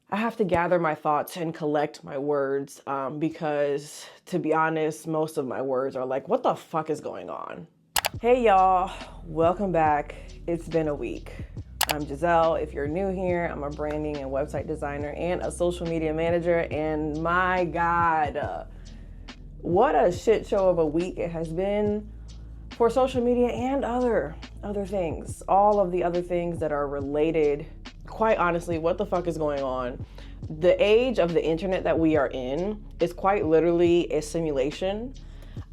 I have to gather my thoughts and collect my words because, to be honest, most of my words are like, what the fuck is going on? Hey y'all, welcome back. It's been a week. I'm Giselle. If you're new here, I'm a branding and website designer and a social media manager. And my God, what a shit show of a week it has been for social media and other things. All of the other things that are related. Quite honestly, what the fuck is going on? The age of the internet that we are in is quite literally a simulation.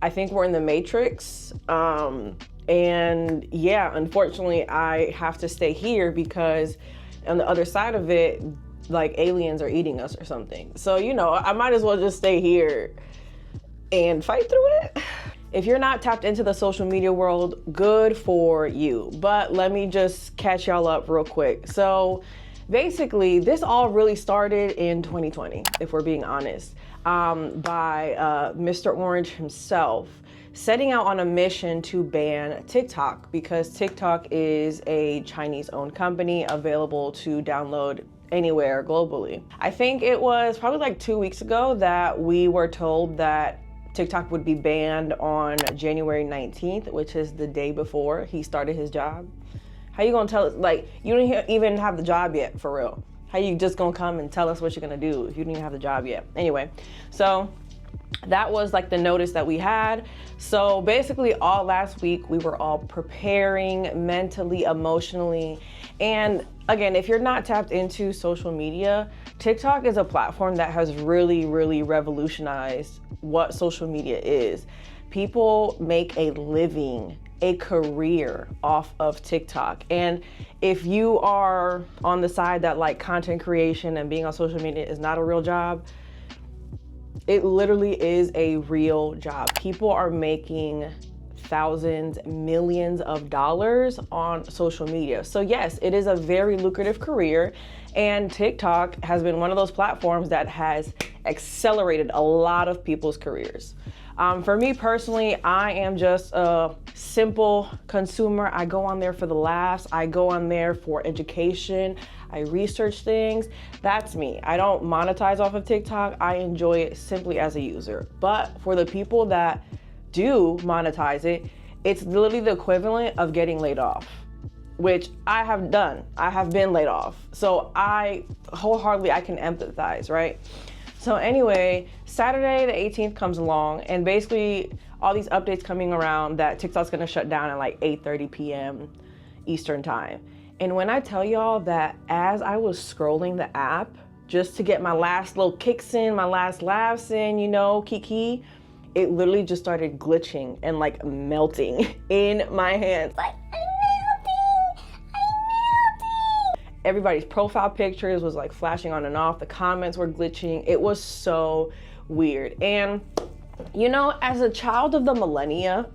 I think we're in the Matrix. And yeah, unfortunately, I have to stay here because on the other side of it, like aliens are eating us or something. So, I might as well just stay here and fight through it. If you're not tapped into the social media world, good for you. But let me just catch y'all up real quick. So basically, this all really started in 2020, if we're being honest, by Mr. Orange himself setting out on a mission to ban TikTok because TikTok is a Chinese-owned company available to download anywhere globally. I think it was probably like 2 weeks ago that we were told that TikTok would be banned on January 19th, which is the day before he started his job. How you gonna tell us, like, you don't even have the job yet, for real. How you just gonna come and tell us what you're gonna do if you don't even have the job yet? Anyway, so that was like the notice that we had. So basically all last week we were all preparing mentally, emotionally. And again, if you're not tapped into social media, TikTok is a platform that has really, really revolutionized what social media is. People make a living, a career off of TikTok. And if you are on the side that like content creation and being on social media is not a real job, it literally is a real job. People are making thousands, millions of dollars on social media. So yes, it is a very lucrative career, and TikTok has been one of those platforms that has accelerated a lot of people's careers. For me personally, I am just a simple consumer. I go on there for the laughs. I go on there for education. I research things. That's me. I don't monetize off of TikTok. I enjoy it simply as a user. But for the people that do monetize it, it's literally the equivalent of getting laid off, which I have done. I have been laid off. So I can empathize, right? So anyway, Saturday the 18th comes along, and basically all these updates coming around that TikTok's gonna shut down at like 8:30 p.m. Eastern time. And when I tell y'all that as I was scrolling the app just to get my last little kicks in, my last laughs in, kiki, it literally just started glitching and like melting in my hands. Like, I'm melting. Everybody's profile pictures was like flashing on and off. The comments were glitching. It was so weird. And as a child of the millennia,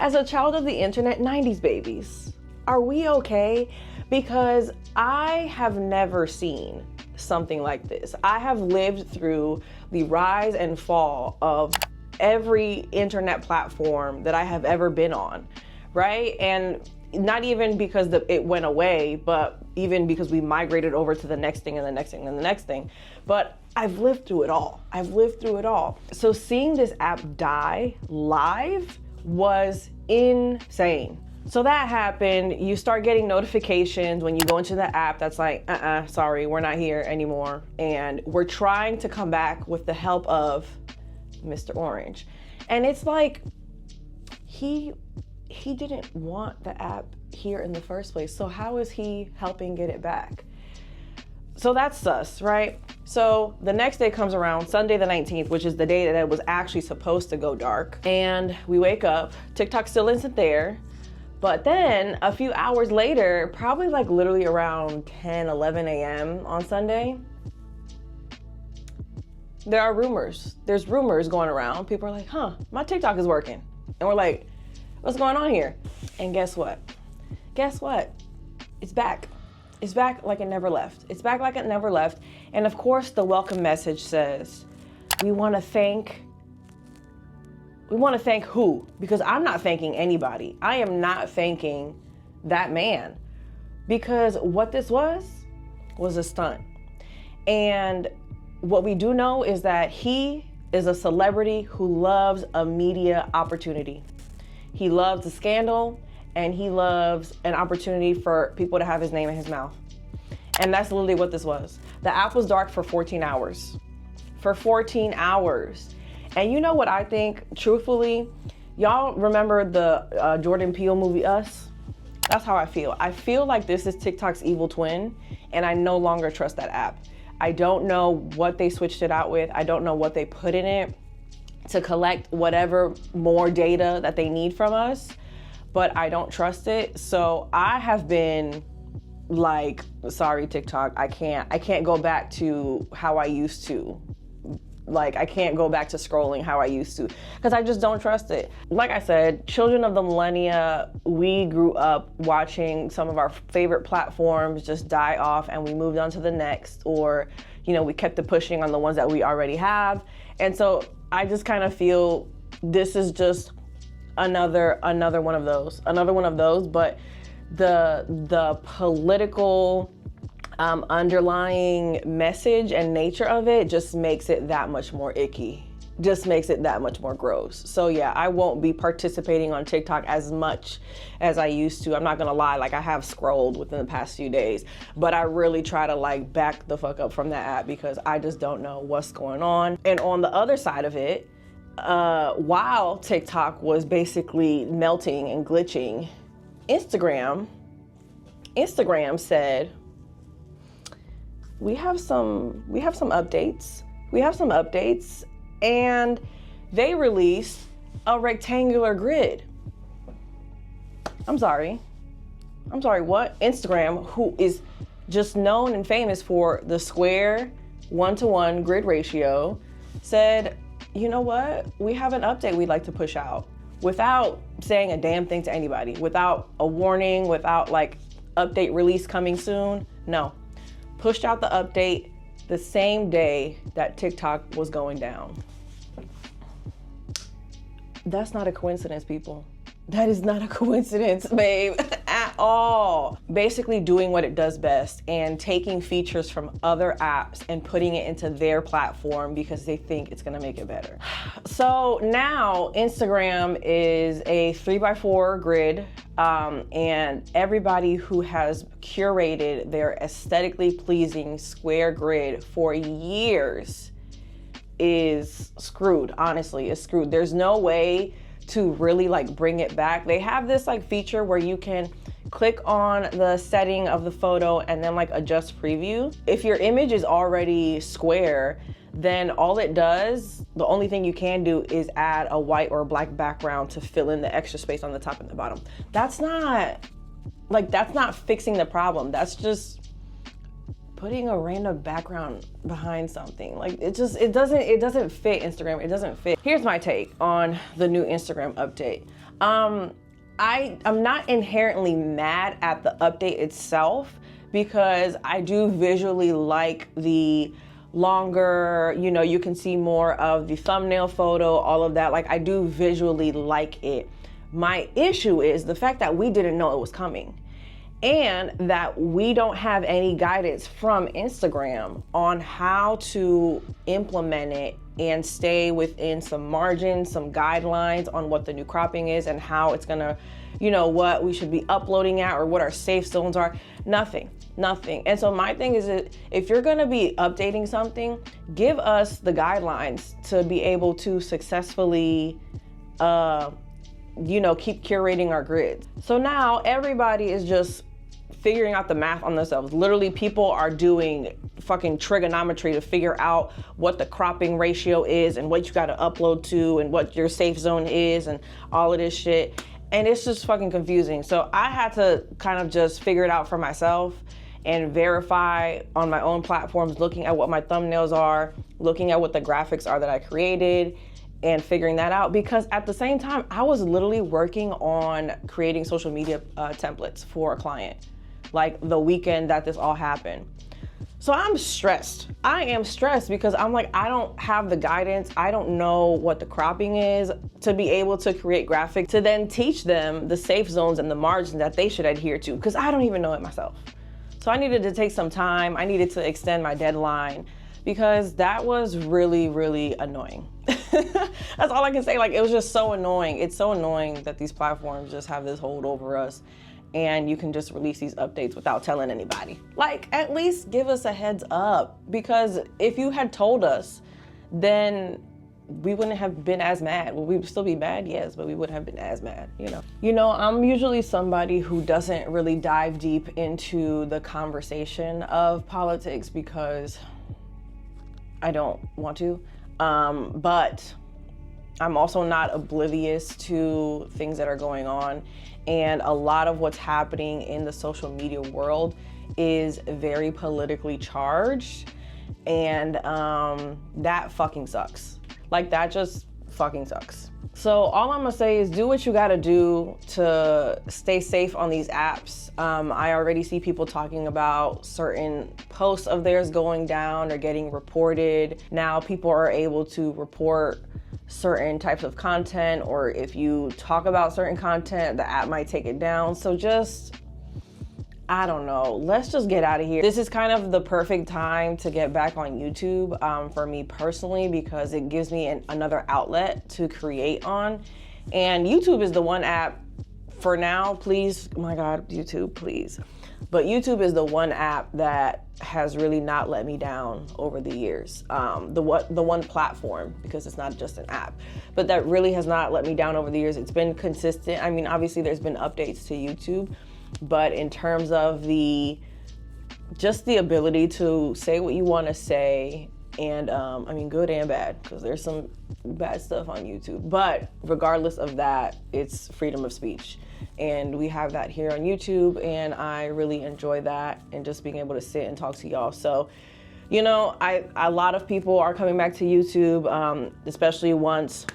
as a child of the internet, 90s babies, are we okay? Because I have never seen something like this. I have lived through the rise and fall of every internet platform that I have ever been on, right? And not even because it went away, but even because we migrated over to the next thing and the next thing and the next thing. But I've lived through it all. So seeing this app die live was insane. So that happened. You start getting notifications when you go into the app that's like, sorry, we're not here anymore. And we're trying to come back with the help of Mr. Orange. And it's like, he didn't want the app here in the first place. So how is he helping get it back? So that's sus, right? So the next day comes around, Sunday the 19th, which is the day that it was actually supposed to go dark. And we wake up, TikTok still isn't there. But then a few hours later, probably like literally around 10, 11 a.m. on Sunday, there are rumors. There's rumors going around. People are like, my TikTok is working. And we're like, what's going on here? And guess what? It's back. It's back like it never left. And of course, the welcome message says, we want to thank who? Because I'm not thanking anybody. I am not thanking that man. Because what this was a stunt. And what we do know is that he is a celebrity who loves a media opportunity. He loves a scandal, and he loves an opportunity for people to have his name in his mouth. And that's literally what this was. The app was dark for 14 hours. For 14 hours. And you know what I think, truthfully? Y'all remember the Jordan Peele movie, Us? That's how I feel. I feel like this is TikTok's evil twin, and I no longer trust that app. I don't know what they switched it out with. I don't know what they put in it to collect whatever more data that they need from us, but I don't trust it. So I have been like, sorry, TikTok, I can't go back to how I used to. Like, I can't go back to scrolling how I used to, because I just don't trust it. Like I said, children of the millennia, we grew up watching some of our favorite platforms just die off, and we moved on to the next, or, you know, we kept it pushing on the ones that we already have. And so I just kind of feel this is just another one of those, but the political underlying message and nature of it just makes it that much more icky, just makes it that much more gross. So yeah, I won't be participating on TikTok as much as I used to. I'm not gonna lie, like I have scrolled within the past few days, but I really try to like back the fuck up from that app because I just don't know what's going on. And on the other side of it, while TikTok was basically melting and glitching, Instagram said, we have some updates. And they released a rectangular grid. I'm sorry, what? Instagram, who is just known and famous for the square 1-to-1 grid ratio, said, you know what? We have an update we'd like to push out, without saying a damn thing to anybody, without a warning, without like update release coming soon. No. Pushed out the update the same day that TikTok was going down. That's not a coincidence, people. That is not a coincidence, babe, at all. Basically doing what it does best and taking features from other apps and putting it into their platform because they think it's gonna make it better. So now Instagram is a 3x4 grid, and everybody who has curated their aesthetically pleasing square grid for years is screwed, honestly, is screwed. There's no way to really like bring it back. They have this like feature where you can click on the setting of the photo and then like adjust preview. If your image is already square, then all it does, the only thing you can do is add a white or black background to fill in the extra space on the top and the bottom. That's not fixing the problem. That's just putting a random background behind something. Like it doesn't fit Instagram. It doesn't fit. Here's my take on the new Instagram update. I'm not inherently mad at the update itself because I do visually like the longer, you know, you can see more of the thumbnail photo, all of that. Like I do visually like it. My issue is the fact that we didn't know it was coming, and that we don't have any guidance from Instagram on how to implement it and stay within some margins, some guidelines on what the new cropping is and how it's gonna, you know, what we should be uploading at or what our safe zones are. Nothing. And so my thing is that if you're gonna be updating something, give us the guidelines to be able to successfully, you know, keep curating our grids. So now everybody is just figuring out the math on themselves. Literally, people are doing fucking trigonometry to figure out what the cropping ratio is and what you gotta upload to and what your safe zone is and all of this shit. And it's just fucking confusing. So I had to kind of just figure it out for myself and verify on my own platforms, looking at what my thumbnails are, looking at what the graphics are that I created, and figuring that out. Because at the same time, I was literally working on creating social media templates for a client, like the weekend that this all happened. So I'm stressed. I am stressed because I'm like, I don't have the guidance. I don't know what the cropping is to be able to create graphics to then teach them the safe zones and the margins that they should adhere to, because I don't even know it myself. So So I needed to take some time. I needed to extend my deadline because that was really, really annoying. That's all I can say. Like, it was just so annoying. It's so annoying that these platforms just have this hold over us and you can just release these updates without telling anybody. Like, at least give us a heads up, because if you had told us, then we wouldn't have been as mad. Well, we would still be mad, yes, but we wouldn't have been as mad, you know. You know, I'm usually somebody who doesn't really dive deep into the conversation of politics because I don't want to. But I'm also not oblivious to things that are going on. And a lot of what's happening in the social media world is very politically charged. And that fucking sucks. Like, that just fucking sucks. So all I'm gonna say is do what you gotta do to stay safe on these apps. I already see people talking about certain posts of theirs going down or getting reported. Now people are able to report certain types of content, or if you talk about certain content, the app might take it down. So just, I don't know, let's just get out of here. This is kind of the perfect time to get back on YouTube for me personally, because it gives me another outlet to create on. And YouTube is the one app for now, please, oh my God, YouTube, please. But YouTube is the one app that has really not let me down over the years. The one platform, because it's not just an app, but that really has not let me down over the years. It's been consistent. I mean, obviously there's been updates to YouTube, but in terms of just the ability to say what you want to say, and I mean, good and bad, because there's some bad stuff on YouTube, but regardless of that, it's freedom of speech. And we have that here on YouTube, and I really enjoy that, and just being able to sit and talk to y'all. So, you know, a lot of people are coming back to YouTube, especially once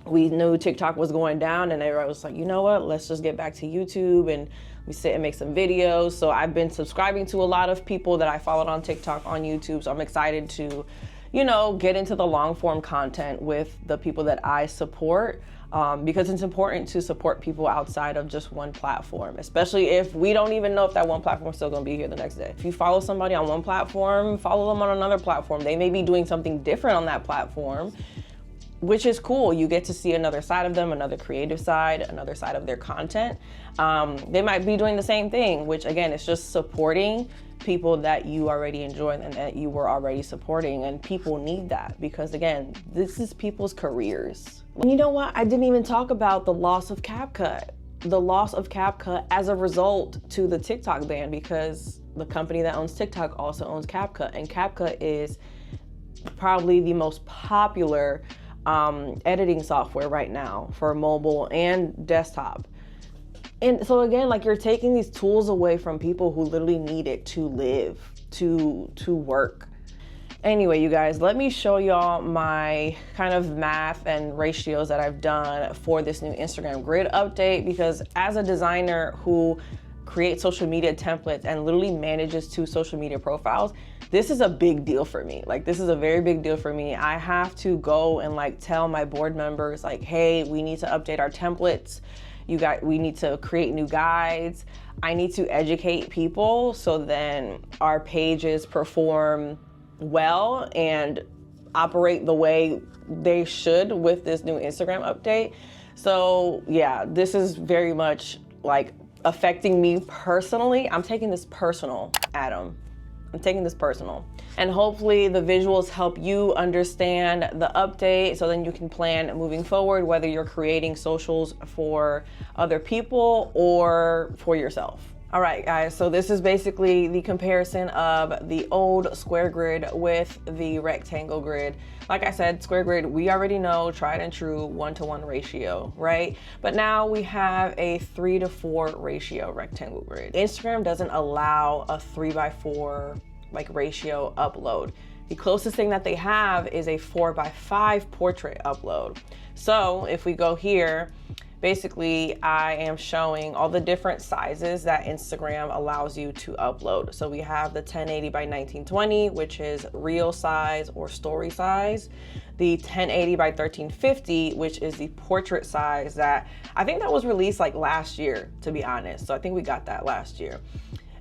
we knew TikTok was going down, and everybody was like, you know what, let's just get back to YouTube, and we sit and make some videos. So I've been subscribing to a lot of people that I followed on TikTok on YouTube. So I'm excited to, you know, get into the long form content with the people that I support, because it's important to support people outside of just one platform, especially if we don't even know if that one platform is still gonna be here the next day. If you follow somebody on one platform, follow them on another platform. They may be doing something different on that platform, which is cool. You get to see another side of them, another creative side, another side of their content. They might be doing the same thing, which again, it's just supporting people that you already enjoy and that you were already supporting. And people need that, because again, this is people's careers. You know what? I didn't even talk about the loss of CapCut. The loss of CapCut as a result to the TikTok ban, because the company that owns TikTok also owns CapCut, and CapCut is probably the most popular editing software right now for mobile and desktop. And so again, like, you're taking these tools away from people who literally need it to live, to work. Anyway, you guys, let me show y'all my kind of math and ratios that I've done for this new Instagram grid update, because as a designer who creates social media templates and literally manages 2 social media profiles, this is a big deal for me. Like, this is a very big deal for me. I have to go and like tell my board members, like, hey, we need to update our templates. We need to create new guides. I need to educate people so then our pages perform well and operate the way they should with this new Instagram update. So yeah, this is very much like affecting me personally. I'm taking this personal, Adam. I'm taking this personal. And hopefully the visuals help you understand the update, so then you can plan moving forward, whether you're creating socials for other people or for yourself. All right, guys, so this is basically the comparison of the old square grid with the rectangle grid. Like I said, square grid, we already know, tried and true 1-to-1 ratio, right? But now we have a 3-to-4 ratio rectangle grid. Instagram doesn't allow a 3-by-4 like ratio upload. The closest thing that they have is a 4-by-5 portrait upload. So if we go here, basically I am showing all the different sizes that Instagram allows you to upload. So we have the 1080 by 1920, which is reel size or story size. The 1080 by 1350, which is the portrait size that I think that was released like last year, to be honest. So I think we got that last year.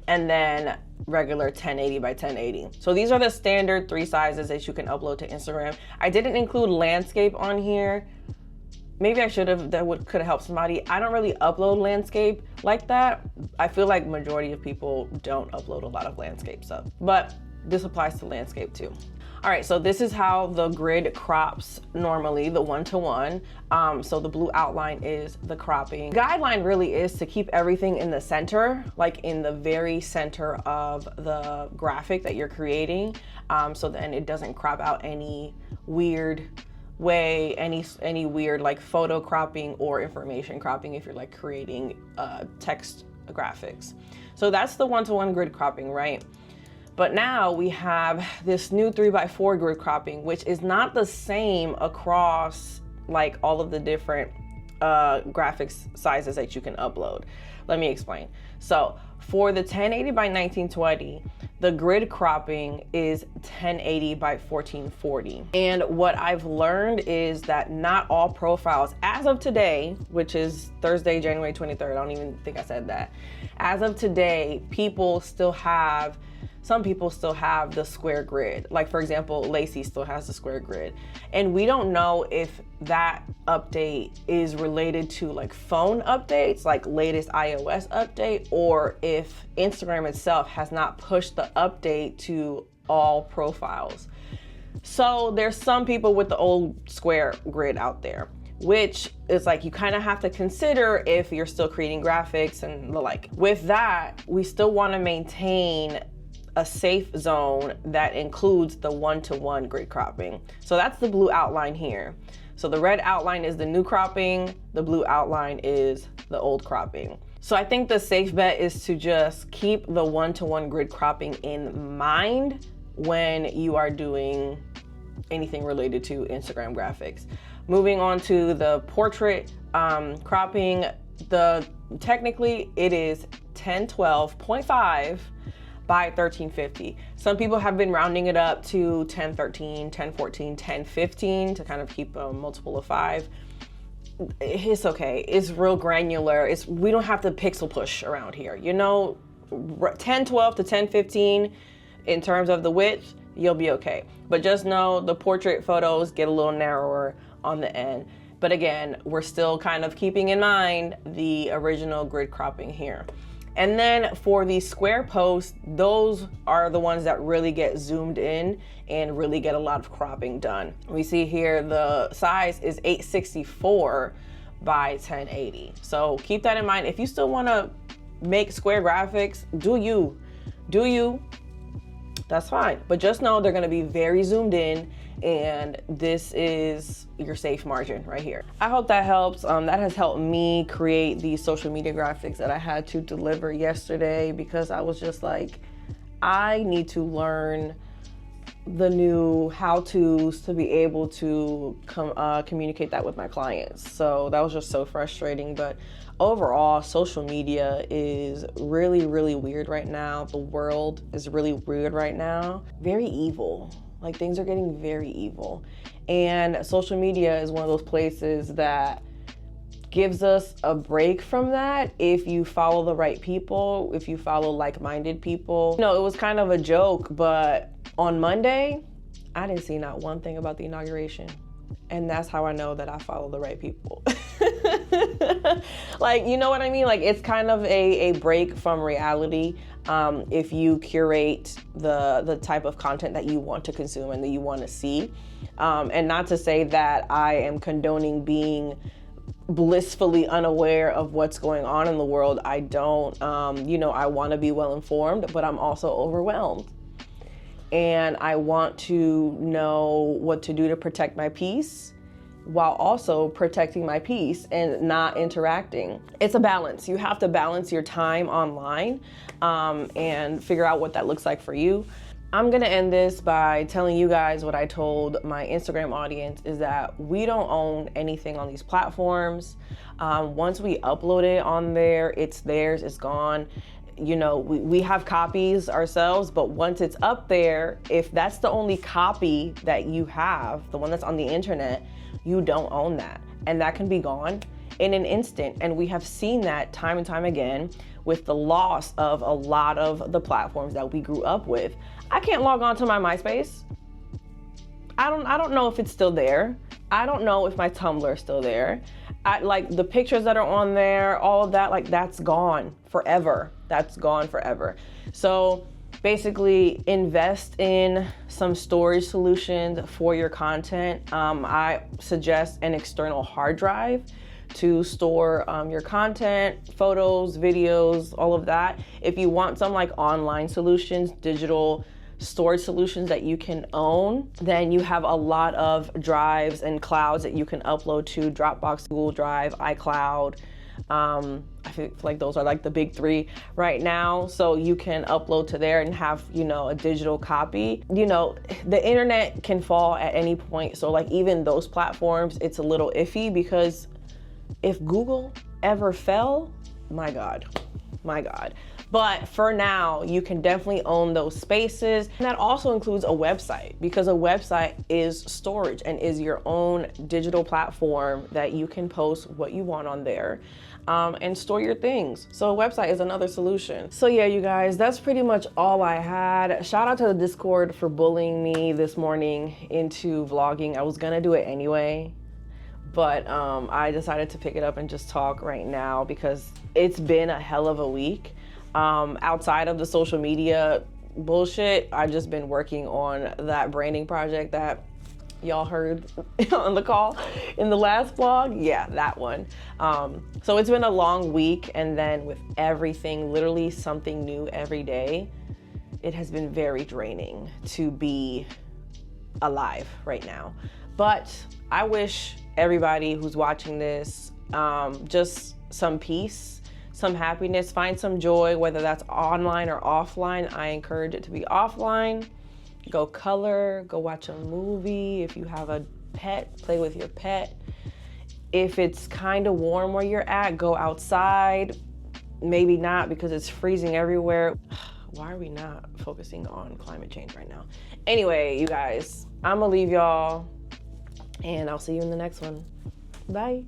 And then regular 1080 by 1080. So these are the standard 3 sizes that you can upload to Instagram. I didn't include landscape on here. Maybe I should have, could have helped somebody. I don't really upload landscape like that. I feel like majority of people don't upload a lot of landscape stuff, but this applies to landscape too. All right, so this is how the grid crops normally, the 1-to-1. So the blue outline is the cropping. Guideline really is to keep everything in the center, like in the very center of the graphic that you're creating. So then it doesn't crop out any weird way, any weird like photo cropping or information cropping if you're like creating text graphics. So that's the 1-to-1 grid cropping, right? But now we have this new 3x4 grid cropping, which is not the same across like all of the different graphics sizes that you can upload. Let me explain. So for the 1080 by 1920, the grid cropping is 1080 by 1440. And what I've learned is that not all profiles, as of today, which is Thursday, January 23rd, I don't even think I said that. As of today, some people still have the square grid. Like for example, Lacey still has the square grid. And we don't know if that update is related to like phone updates, like latest iOS update, or if Instagram itself has not pushed the update to all profiles. So there's some people with the old square grid out there, which is like you kind of have to consider if you're still creating graphics and the like. With that, we still want to maintain a safe zone that includes the 1-to-1 grid cropping. So that's the blue outline here. So the red outline is the new cropping, the blue outline is the old cropping. So I think the safe bet is to just keep the 1-to-1 grid cropping in mind when you are doing anything related to Instagram graphics. Moving on to the portrait cropping, technically it is 1012.5 by 1350. Some people have been rounding it up to 1013, 1014, 1015 to kind of keep a multiple of 5. It's okay. It's real granular. We don't have to pixel push around here. You know, 1012 to 1015 in terms of the width, you'll be okay. But just know the portrait photos get a little narrower on the end. But again, we're still kind of keeping in mind the original grid cropping here. And then for the square posts, those are the ones that really get zoomed in and really get a lot of cropping done. We see here the size is 864 by 1080. So keep that in mind. If you still want to make square graphics, do you, that's fine. But just know they're going to be very zoomed in, and this is your safe margin right here. I hope that helps. That has helped me create these social media graphics that I had to deliver yesterday, because I was just like, I need to learn the new how-tos to be able to communicate that with my clients. So that was just so frustrating. But overall, social media is really, really weird right now. The world is really weird right now. Very evil. Like, things are getting very evil. And social media is one of those places that gives us a break from that if you follow the right people, if you follow like-minded people. You know, it was kind of a joke, but on Monday, I didn't see not one thing about the inauguration. And that's how I know that I follow the right people. Like, you know what I mean? Like, it's kind of a break from reality if you curate the type of content that you want to consume and that you want to see. And not to say that I am condoning being blissfully unaware of what's going on in the world. I don't, you know, I want to be well informed, but I'm also overwhelmed. And I want to know what to do to protect my peace while also protecting my peace and not interacting. It's a balance. You have to balance your time online and figure out what that looks like for you. I'm gonna end this by telling you guys what I told my Instagram audience, is that we don't own anything on these platforms. Once we upload it on there, it's theirs, it's gone. You know, we have copies ourselves, but once it's up there, if that's the only copy that you have, the one that's on the internet, you don't own that. And that can be gone. in an instant. And we have seen that time and time again with the loss of a lot of the platforms that we grew up with. I can't log on to my MySpace. I don't know if it's still there. I don't know if my Tumblr is still there. Like the pictures that are on there, all of that, like that's gone forever. That's gone forever. So basically invest in some storage solutions for your content. I suggest an external hard drive to store your content, photos, videos, all of that. If you want some like online solutions, digital storage solutions that you can own, then you have a lot of drives and clouds that you can upload to: Dropbox, Google Drive, iCloud. I feel like those are like the big three right now. So you can upload to there and have, you know, a digital copy. You know, the internet can fall at any point. So like even those platforms, it's a little iffy, because if Google ever fell, my God. But for now, you can definitely own those spaces. And that also includes a website, because a website is storage and is your own digital platform that you can post what you want on there and store your things. So a website is another solution. So yeah, you guys, that's pretty much all I had. Shout out to the Discord for bullying me this morning into vlogging. I was gonna do it anyway, but I decided to pick it up and just talk right now because it's been a hell of a week. Outside of the social media bullshit, I've just been working on that branding project that y'all heard on the call in the last vlog. Yeah, that one. So it's been a long week, and then with everything, literally something new every day, it has been very draining to be alive right now. But I wish everybody who's watching this just some peace, some happiness, find some joy, whether that's online or offline. I encourage it to be offline. Go color, go watch a movie. If you have a pet, play with your pet. If it's kind of warm where you're at, go outside. Maybe not, because it's freezing everywhere. Why are we not focusing on climate change right now? Anyway, you guys, I'm gonna leave y'all, and I'll see you in the next one. Bye.